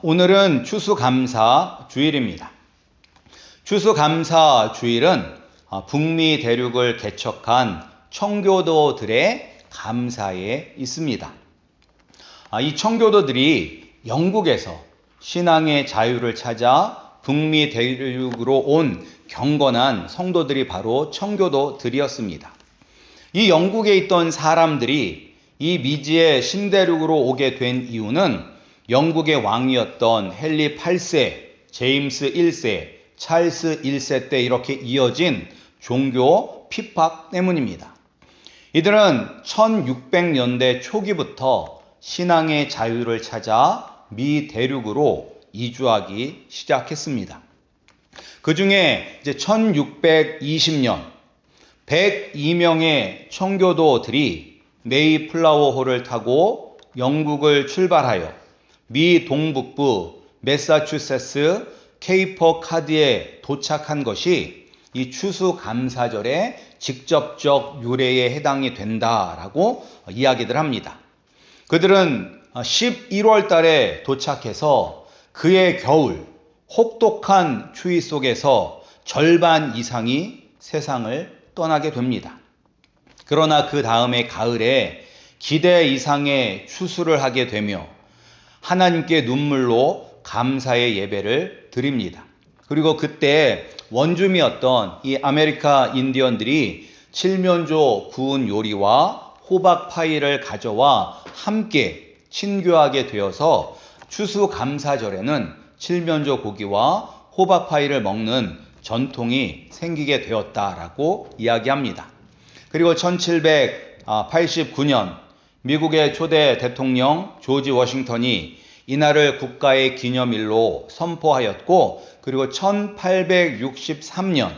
오늘은 추수감사 주일입니다. 추수감사 주일은 북미 대륙을 개척한 청교도들의 감사에 있습니다. 이 청교도들이 영국에서 신앙의 자유를 찾아 북미 대륙으로 온 경건한 성도들이 바로 청교도들이었습니다. 이 영국에 있던 사람들이 이 미지의 신대륙으로 오게 된 이유는 영국의 왕이었던 헨리 8세, 제임스 1세, 찰스 1세 때 이렇게 이어진 종교 핍박 때문입니다. 이들은 1600년대 초기부터 신앙의 자유를 찾아 미 대륙으로 이주하기 시작했습니다. 그 중에 이제 1620년 102명의 청교도들이 메이플라워호를 타고 영국을 출발하여 미 동북부 매사추세츠 케이퍼 카드에 도착한 것이 이 추수감사절의 직접적 유래에 해당이 된다라고 이야기들 합니다. 그들은 11월 달에 도착해서 그해 겨울 혹독한 추위 속에서 절반 이상이 세상을 떠나게 됩니다. 그러나 그 다음에 가을에 기대 이상의 추수를 하게 되며 하나님께 눈물로 감사의 예배를 드립니다. 그리고 그때 원주민이었던 이 아메리카 인디언들이 칠면조 구운 요리와 호박 파이를 가져와 함께 친교하게 되어서 추수감사절에는 칠면조 고기와 호박 파이를 먹는 전통이 생기게 되었다라고 이야기합니다. 그리고 1789년 미국의 초대 대통령 조지 워싱턴이 이날을 국가의 기념일로 선포하였고, 그리고 1863년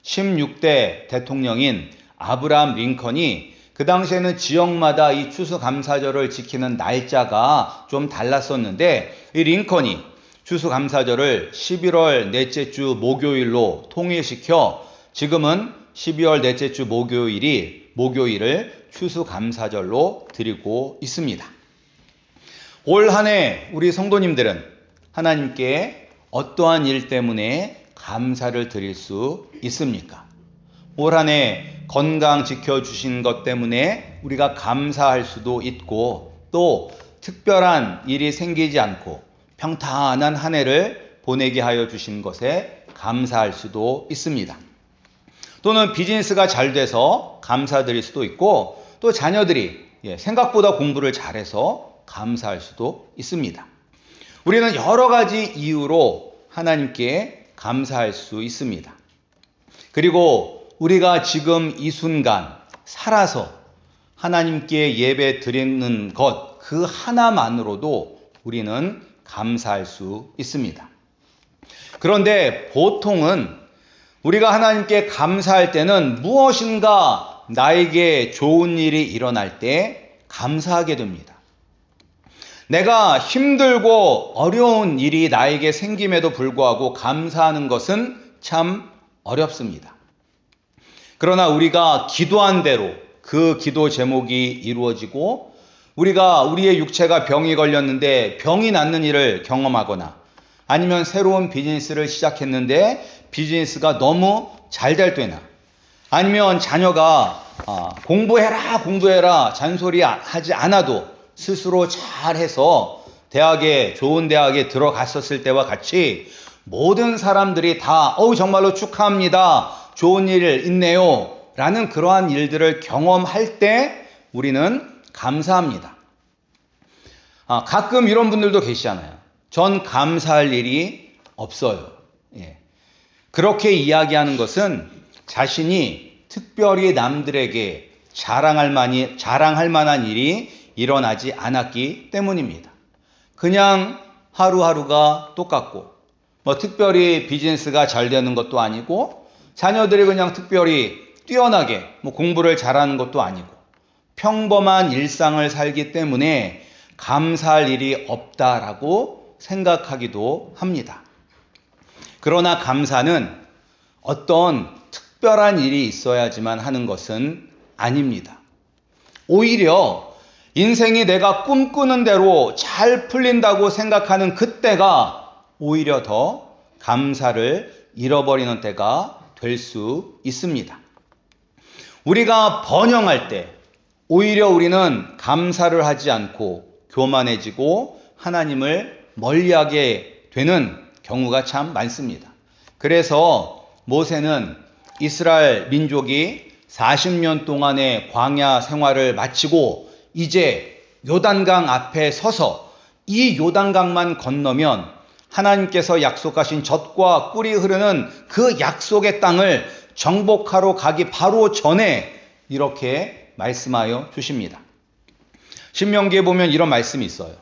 16대 대통령인 아브라함 링컨이 그 당시에는 지역마다 이 추수감사절을 지키는 날짜가 좀 달랐었는데 이 링컨이 추수감사절을 11월 넷째 주 목요일로 통일시켜 지금은 12월 넷째 주 목요일을 추수감사절로 드리고 있습니다. 올 한 해 우리 성도님들은 하나님께 어떠한 일 때문에 감사를 드릴 수 있습니까? 올 한 해 건강 지켜주신 것 때문에 우리가 감사할 수도 있고, 또 특별한 일이 생기지 않고 평탄한 한 해를 보내게 하여 주신 것에 감사할 수도 있습니다. 또는 비즈니스가 잘 돼서 감사드릴 수도 있고, 또 자녀들이 생각보다 공부를 잘해서 감사할 수도 있습니다. 우리는 여러 가지 이유로 하나님께 감사할 수 있습니다. 그리고 우리가 지금 이 순간 살아서 하나님께 예배 드리는 것 그 하나만으로도 우리는 감사할 수 있습니다. 그런데 보통은 우리가 하나님께 감사할 때는 무엇인가 나에게 좋은 일이 일어날 때 감사하게 됩니다. 내가 힘들고 어려운 일이 나에게 생김에도 불구하고 감사하는 것은 참 어렵습니다. 그러나 우리가 기도한 대로 그 기도 제목이 이루어지고, 우리가 우리의 육체가 병이 걸렸는데 병이 낫는 일을 경험하거나, 아니면 새로운 비즈니스를 시작했는데 비즈니스가 너무 잘 될 때나, 아니면 자녀가 공부해라 잔소리하지 않아도 스스로 잘해서 좋은 대학에 들어갔었을 때와 같이 모든 사람들이 다 정말로 축하합니다, 좋은 일 있네요 라는 그러한 일들을 경험할 때 우리는 감사합니다. 가끔 이런 분들도 계시잖아요. 전 감사할 일이 없어요. 그렇게 이야기하는 것은 자신이 특별히 남들에게 자랑할 만한 일이 일어나지 않았기 때문입니다. 그냥 하루하루가 똑같고, 특별히 비즈니스가 잘 되는 것도 아니고, 자녀들이 그냥 특별히 뛰어나게 공부를 잘하는 것도 아니고, 평범한 일상을 살기 때문에 감사할 일이 없다라고 생각하기도 합니다. 그러나 감사는 어떤 특별한 일이 있어야지만 하는 것은 아닙니다. 오히려 인생이 내가 꿈꾸는 대로 잘 풀린다고 생각하는 그때가 오히려 더 감사를 잃어버리는 때가 될 수 있습니다. 우리가 번영할 때 오히려 우리는 감사를 하지 않고 교만해지고 하나님을 멀리하게 되는 경우가 참 많습니다. 그래서 모세는 이스라엘 민족이 40년 동안의 광야 생활을 마치고 이제 요단강 앞에 서서 이 요단강만 건너면 하나님께서 약속하신 젖과 꿀이 흐르는 그 약속의 땅을 정복하러 가기 바로 전에 이렇게 말씀하여 주십니다. 신명기에 보면 이런 말씀이 있어요.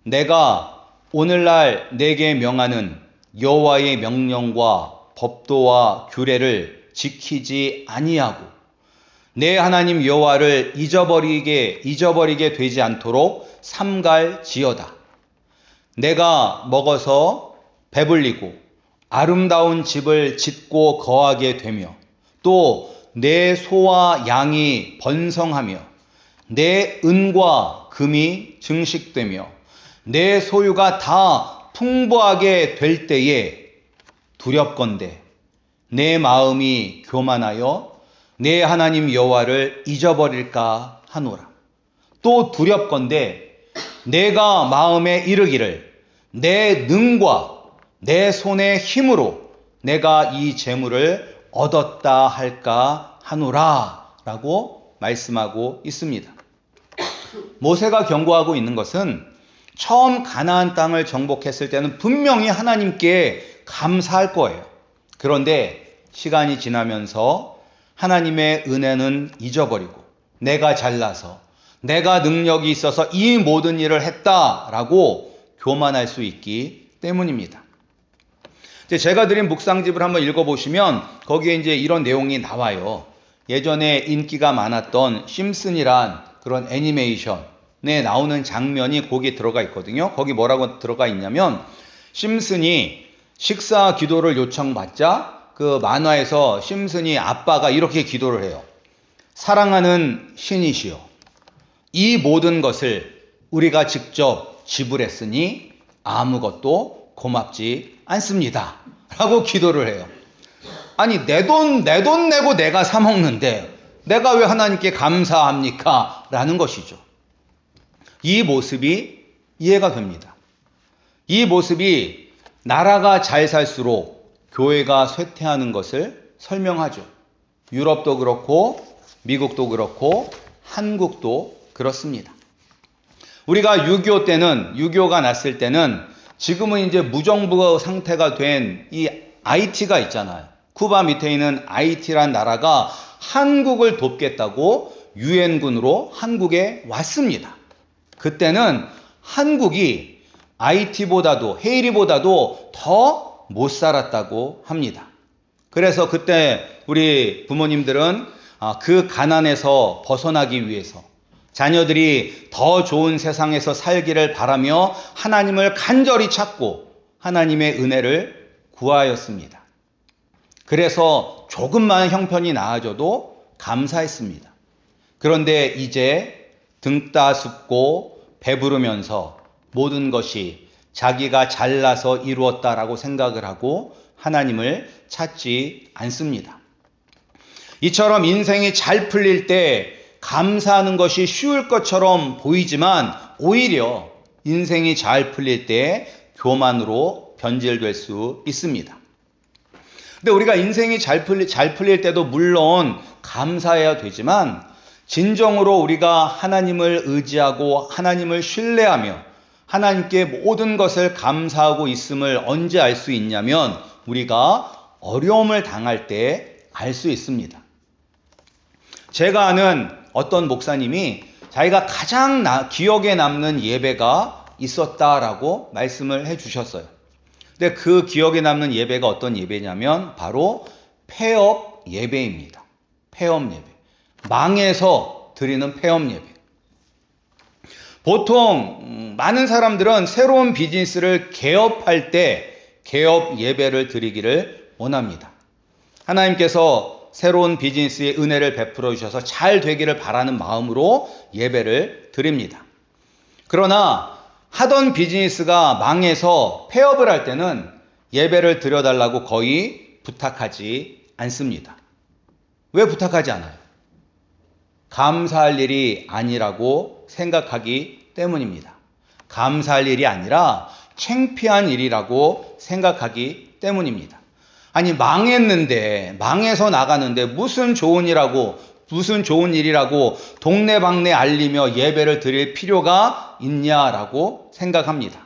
내가 오늘날 내게 명하는 여호와의 명령과 법도와 규례를 지키지 아니하고 내 하나님 여호와를 잊어버리게 되지 않도록 삼갈지어다. 내가 먹어서 배불리고 아름다운 집을 짓고 거하게 되며 또 내 소와 양이 번성하며 내 은과 금이 증식되며 내 소유가 다 풍부하게 될 때에 두렵건대 내 마음이 교만하여 내 하나님 여호와를 잊어버릴까 하노라. 또 두렵건대 내가 마음에 이르기를 내 능과 내 손의 힘으로 내가 이 재물을 얻었다 할까 하노라 라고 말씀하고 있습니다. 모세가 경고하고 있는 것은 처음 가나안 땅을 정복했을 때는 분명히 하나님께 감사할 거예요. 그런데 시간이 지나면서 하나님의 은혜는 잊어버리고 내가 잘나서 내가 능력이 있어서 이 모든 일을 했다라고 교만할 수 있기 때문입니다. 제가 드린 묵상집을 한번 읽어보시면 거기에 이제 이런 내용이 나와요. 예전에 인기가 많았던 심슨이란 그런 애니메이션에 나오는 장면이 거기에 들어가 있거든요. 거기 뭐라고 들어가 있냐면 심슨이 식사 기도를 요청받자 그 만화에서 심슨이 아빠가 이렇게 기도를 해요. 사랑하는 신이시여, 이 모든 것을 우리가 직접 지불했으니 아무것도 고맙지 않습니다. 라고 기도를 해요. 아니 내 돈 내고 내가 사 먹는데 내가 왜 하나님께 감사합니까? 라는 것이죠. 이 모습이 이해가 됩니다. 이 모습이 나라가 잘 살수록 교회가 쇠퇴하는 것을 설명하죠. 유럽도 그렇고 미국도 그렇고 한국도 그렇습니다. 우리가 6.25 때는 6.25가 났을 때는 지금은 이제 무정부 상태가 된 이 IT가 있잖아요. 쿠바 밑에 있는 IT란 나라가 한국을 돕겠다고 유엔군으로 한국에 왔습니다. 그때는 한국이 IT보다도 헤이리보다도 더 못 살았다고 합니다. 그래서 그때 우리 부모님들은 그 가난에서 벗어나기 위해서 자녀들이 더 좋은 세상에서 살기를 바라며 하나님을 간절히 찾고 하나님의 은혜를 구하였습니다. 그래서 조금만 형편이 나아져도 감사했습니다. 그런데 이제 등 따숩고 배부르면서 모든 것이 자기가 잘나서 이루었다라고 생각을 하고 하나님을 찾지 않습니다. 이처럼 인생이 잘 풀릴 때 감사하는 것이 쉬울 것처럼 보이지만 오히려 인생이 잘 풀릴 때 교만으로 변질될 수 있습니다. 근데 우리가 인생이 잘 풀릴 때도 물론 감사해야 되지만 진정으로 우리가 하나님을 의지하고 하나님을 신뢰하며 하나님께 모든 것을 감사하고 있음을 언제 알 수 있냐면 우리가 어려움을 당할 때 알 수 있습니다. 제가 아는 어떤 목사님이 자기가 가장 기억에 남는 예배가 있었다라고 말씀을 해 주셨어요. 근데 그 기억에 남는 예배가 어떤 예배냐면 바로 폐업 예배입니다. 폐업 예배. 망해서 드리는 폐업 예배. 보통 많은 사람들은 새로운 비즈니스를 개업할 때 개업 예배를 드리기를 원합니다. 하나님께서 새로운 비즈니스에 은혜를 베풀어 주셔서 잘 되기를 바라는 마음으로 예배를 드립니다. 그러나 하던 비즈니스가 망해서 폐업을 할 때는 예배를 드려달라고 거의 부탁하지 않습니다. 왜 부탁하지 않아요? 감사할 일이 아니라고 생각하기 때문입니다. 감사할 일이 아니라 창피한 일이라고 생각하기 때문입니다. 아니, 망했는데, 망해서 나가는데 무슨 좋은 일이라고 동네방네 알리며 예배를 드릴 필요가 있냐라고 생각합니다.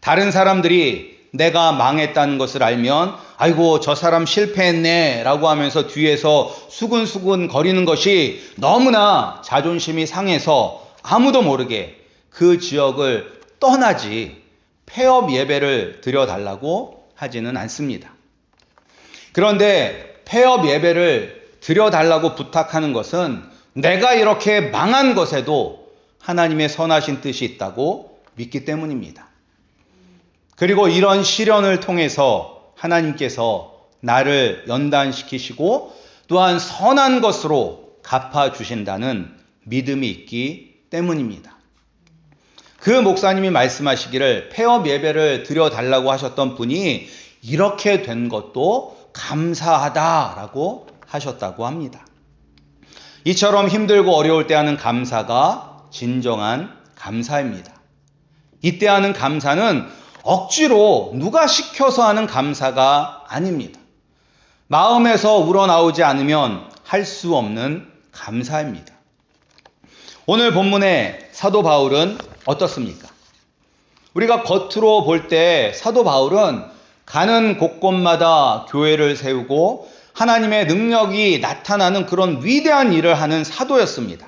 다른 사람들이 내가 망했다는 것을 알면 아이고 저 사람 실패했네 라고 하면서 뒤에서 수근수근 거리는 것이 너무나 자존심이 상해서 아무도 모르게 그 지역을 떠나지 폐업 예배를 드려달라고 하지는 않습니다. 그런데 폐업 예배를 드려달라고 부탁하는 것은 내가 이렇게 망한 것에도 하나님의 선하신 뜻이 있다고 믿기 때문입니다. 그리고 이런 시련을 통해서 하나님께서 나를 연단시키시고 또한 선한 것으로 갚아주신다는 믿음이 있기 때문입니다. 그 목사님이 말씀하시기를 폐업 예배를 드려달라고 하셨던 분이 이렇게 된 것도 감사하다라고 하셨다고 합니다. 이처럼 힘들고 어려울 때 하는 감사가 진정한 감사입니다. 이때 하는 감사는 억지로 누가 시켜서 하는 감사가 아닙니다. 마음에서 우러나오지 않으면 할 수 없는 감사입니다. 오늘 본문의 사도 바울은 어떻습니까? 우리가 겉으로 볼 때 사도 바울은 가는 곳곳마다 교회를 세우고 하나님의 능력이 나타나는 그런 위대한 일을 하는 사도였습니다.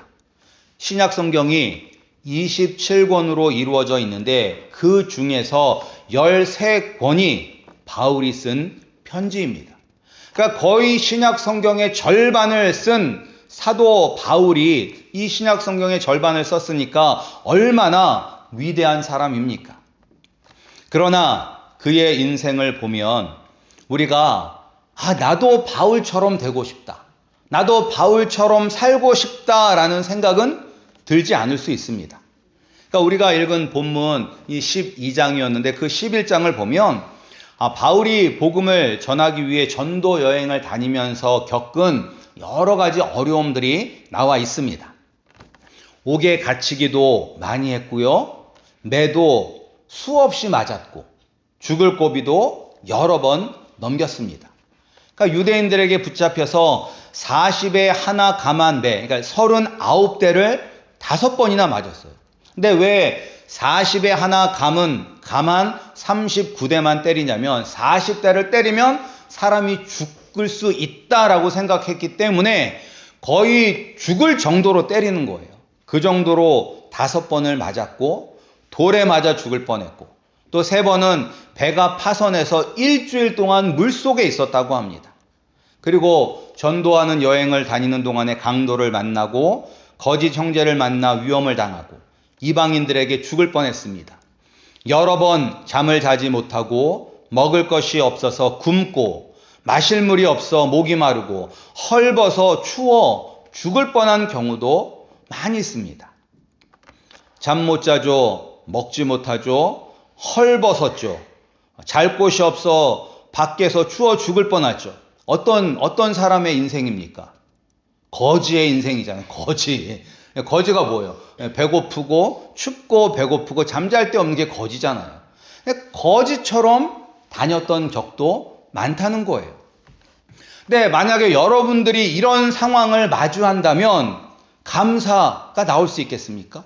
신약 성경이 27권으로 이루어져 있는데 그 중에서 13권이 바울이 쓴 편지입니다. 그러니까 거의 신약 성경의 절반을 쓴 사도 바울이 이 신약 성경의 절반을 썼으니까 얼마나 위대한 사람입니까? 그러나 그의 인생을 보면 우리가 나도 바울처럼 되고 싶다. 나도 바울처럼 살고 싶다라는 생각은 들지 않을 수 있습니다. 그러니까 우리가 읽은 본문 이 12장이었는데 그 11장을 보면 바울이 복음을 전하기 위해 전도 여행을 다니면서 겪은 여러 가지 어려움들이 나와 있습니다. 옥에 갇히기도 많이 했고요. 매도 수없이 맞았고 죽을 고비도 여러 번 넘겼습니다. 그러니까 유대인들에게 붙잡혀서 40에 하나 감한 배, 그러니까 39대를 5번이나 맞았어요. 근데 왜 40에 하나 감한 39대만 때리냐면 40대를 때리면 사람이 죽을 수 있다라고 생각했기 때문에 거의 죽을 정도로 때리는 거예요. 그 정도로 5번을 맞았고 돌에 맞아 죽을 뻔했고 또 3번은 배가 파선해서 일주일 동안 물속에 있었다고 합니다. 그리고 전도하는 여행을 다니는 동안에 강도를 만나고 거짓 형제를 만나 위험을 당하고 이방인들에게 죽을 뻔했습니다. 여러 번 잠을 자지 못하고 먹을 것이 없어서 굶고 마실 물이 없어 목이 마르고 헐벗어 추워 죽을 뻔한 경우도 많이 있습니다. 잠 못 자죠. 먹지 못하죠. 헐벗었죠. 잘 곳이 없어 밖에서 추워 죽을 뻔하죠. 어떤 사람의 인생입니까? 거지의 인생이잖아요. 거지가 뭐예요? 배고프고 춥고 배고프고 잠잘 데 없는 게 거지잖아요. 거지처럼 다녔던 적도 많다는 거예요. 근데 만약에 여러분들이 이런 상황을 마주한다면 감사가 나올 수 있겠습니까?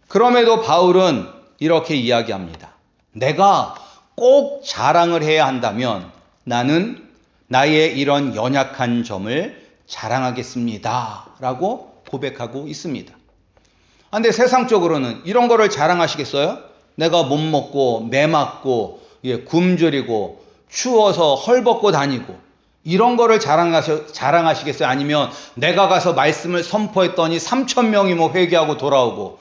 그럼에도 바울은 이렇게 이야기합니다. 내가 꼭 자랑을 해야 한다면 나는 나의 이런 연약한 점을 자랑하겠습니다. 라고 고백하고 있습니다. 근데 세상적으로는 이런 거를 자랑하시겠어요? 내가 못 먹고 매 맞고 굶주리고 추워서 헐벗고 다니고 이런 거를 자랑하시겠어요? 아니면 내가 가서 말씀을 선포했더니 3,000명이 회개하고 돌아오고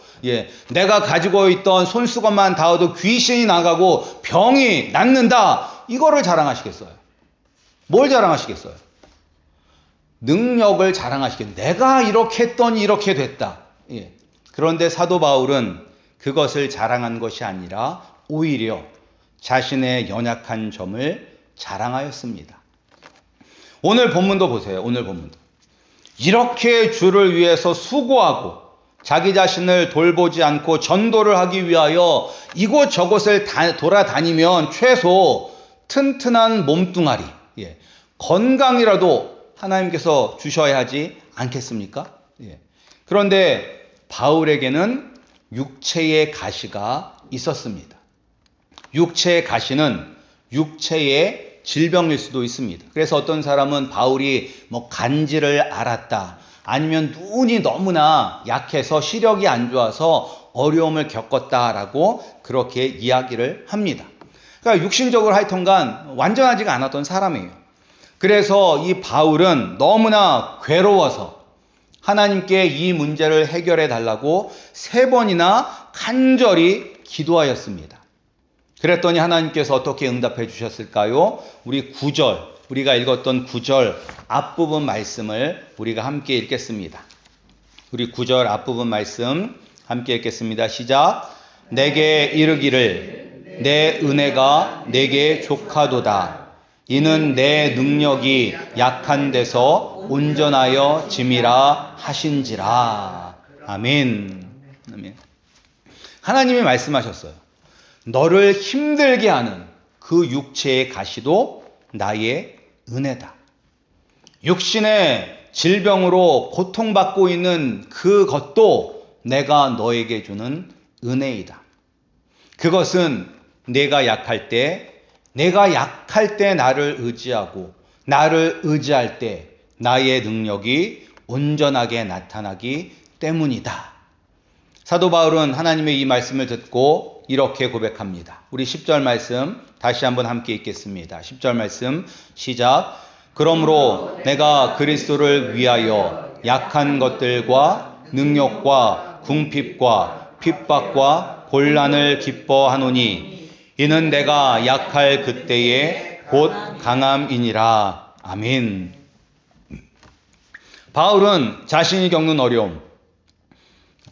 내가 가지고 있던 손수건만 닿아도 귀신이 나가고 병이 낫는다. 이거를 자랑하시겠어요? 뭘 자랑하시겠어요? 능력을 자랑하시길, 내가 이렇게 했더니 이렇게 됐다. 예. 그런데 사도 바울은 그것을 자랑한 것이 아니라 오히려 자신의 연약한 점을 자랑하였습니다. 오늘 본문도 보세요. 오늘 본문도. 이렇게 주를 위해서 수고하고 자기 자신을 돌보지 않고 전도를 하기 위하여 이곳저곳을 돌아다니면 최소 튼튼한 몸뚱아리, 예, 건강이라도 하나님께서 주셔야 하지 않겠습니까? 예. 그런데 바울에게는 육체의 가시가 있었습니다. 육체의 가시는 육체의 질병일 수도 있습니다. 그래서 어떤 사람은 바울이 간지를 앓았다, 아니면 눈이 너무나 약해서 시력이 안 좋아서 어려움을 겪었다라고 그렇게 이야기를 합니다. 그러니까 육신적으로 하여튼간 완전하지가 않았던 사람이에요. 그래서 이 바울은 너무나 괴로워서 하나님께 이 문제를 해결해 달라고 3번이나 간절히 기도하였습니다. 그랬더니 하나님께서 어떻게 응답해 주셨을까요? 우리 9절, 우리가 읽었던 9절 앞부분 말씀을 우리가 함께 읽겠습니다. 우리 9절 앞부분 말씀 함께 읽겠습니다. 시작. 내게 이르기를 내 은혜가 내게 족하도다. 이는 내 능력이 약한 데서 온전하여 짐이라 하신지라. 아멘. 아멘. 하나님이 말씀하셨어요. 너를 힘들게 하는 그 육체의 가시도 나의 은혜다. 육신의 질병으로 고통받고 있는 그것도 내가 너에게 주는 은혜이다. 그것은 내가 약할 때 나를 의지하고 나를 의지할 때 나의 능력이 온전하게 나타나기 때문이다. 사도 바울은 하나님의 이 말씀을 듣고 이렇게 고백합니다. 우리 10절 말씀 다시 한번 함께 읽겠습니다. 10절 말씀 시작. 그러므로 내가 그리스도를 위하여 약한 것들과 능력과 궁핍과 핍박과 곤란을 기뻐하노니 이는 내가 약할 그때에 곧 강함이니라. 아멘. 바울은 자신이 겪는 어려움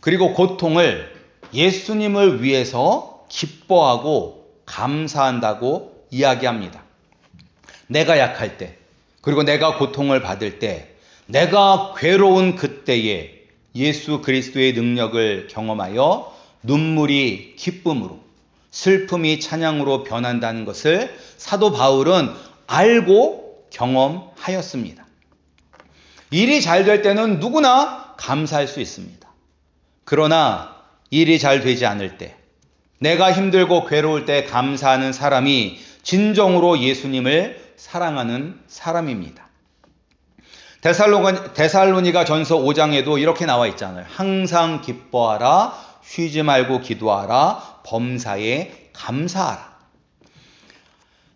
그리고 고통을 예수님을 위해서 기뻐하고 감사한다고 이야기합니다. 내가 약할 때, 그리고 내가 고통을 받을 때, 내가 괴로운 그때에 예수 그리스도의 능력을 경험하여 눈물이 기쁨으로, 슬픔이 찬양으로 변한다는 것을 사도 바울은 알고 경험하였습니다. 일이 잘 될 때는 누구나 감사할 수 있습니다. 그러나 일이 잘 되지 않을 때, 내가 힘들고 괴로울 때 감사하는 사람이 진정으로 예수님을 사랑하는 사람입니다. 데살로니가 전서 5장에도 이렇게 나와 있잖아요. 항상 기뻐하라, 쉬지 말고 기도하라, 범사에 감사하라.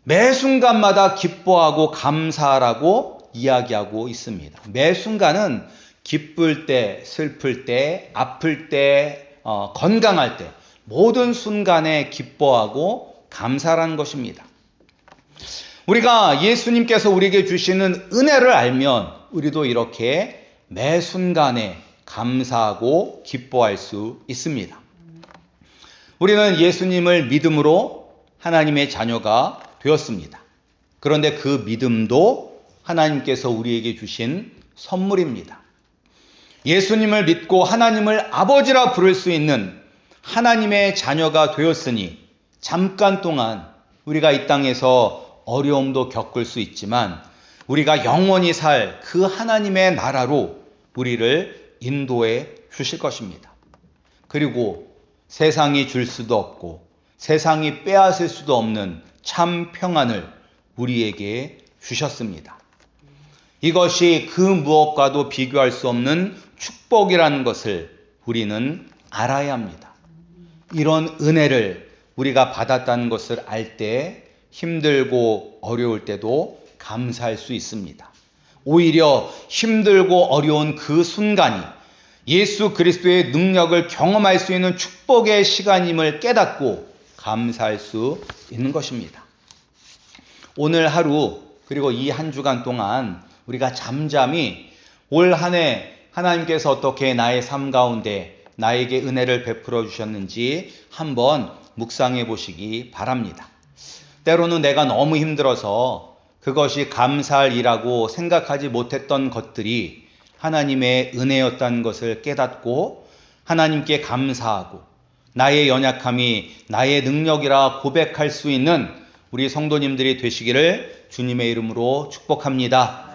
매 순간마다 기뻐하고 감사하라고 이야기하고 있습니다. 매 순간은 기쁠 때, 슬플 때, 아플 때, 건강할 때 모든 순간에 기뻐하고 감사라는 것입니다. 우리가 예수님께서 우리에게 주시는 은혜를 알면 우리도 이렇게 매 순간에 감사하고 기뻐할 수 있습니다. 우리는 예수님을 믿음으로 하나님의 자녀가 되었습니다. 그런데 그 믿음도 하나님께서 우리에게 주신 선물입니다. 예수님을 믿고 하나님을 아버지라 부를 수 있는 하나님의 자녀가 되었으니 잠깐 동안 우리가 이 땅에서 어려움도 겪을 수 있지만 우리가 영원히 살 그 하나님의 나라로 우리를 인도해 주실 것입니다. 그리고 세상이 줄 수도 없고 세상이 빼앗을 수도 없는 참 평안을 우리에게 주셨습니다. 이것이 그 무엇과도 비교할 수 없는 축복이라는 것을 우리는 알아야 합니다. 이런 은혜를 우리가 받았다는 것을 알 때 힘들고 어려울 때도 감사할 수 있습니다. 오히려 힘들고 어려운 그 순간이 예수 그리스도의 능력을 경험할 수 있는 축복의 시간임을 깨닫고 감사할 수 있는 것입니다. 오늘 하루 그리고 이 한 주간 동안 우리가 잠잠히 올 한 해 하나님께서 어떻게 나의 삶 가운데 나에게 은혜를 베풀어 주셨는지 한번 묵상해 보시기 바랍니다. 때로는 내가 너무 힘들어서 그것이 감사할 일이라고 생각하지 못했던 것들이 하나님의 은혜였다는 것을 깨닫고 하나님께 감사하고 나의 연약함이 나의 능력이라 고백할 수 있는 우리 성도님들이 되시기를 주님의 이름으로 축복합니다.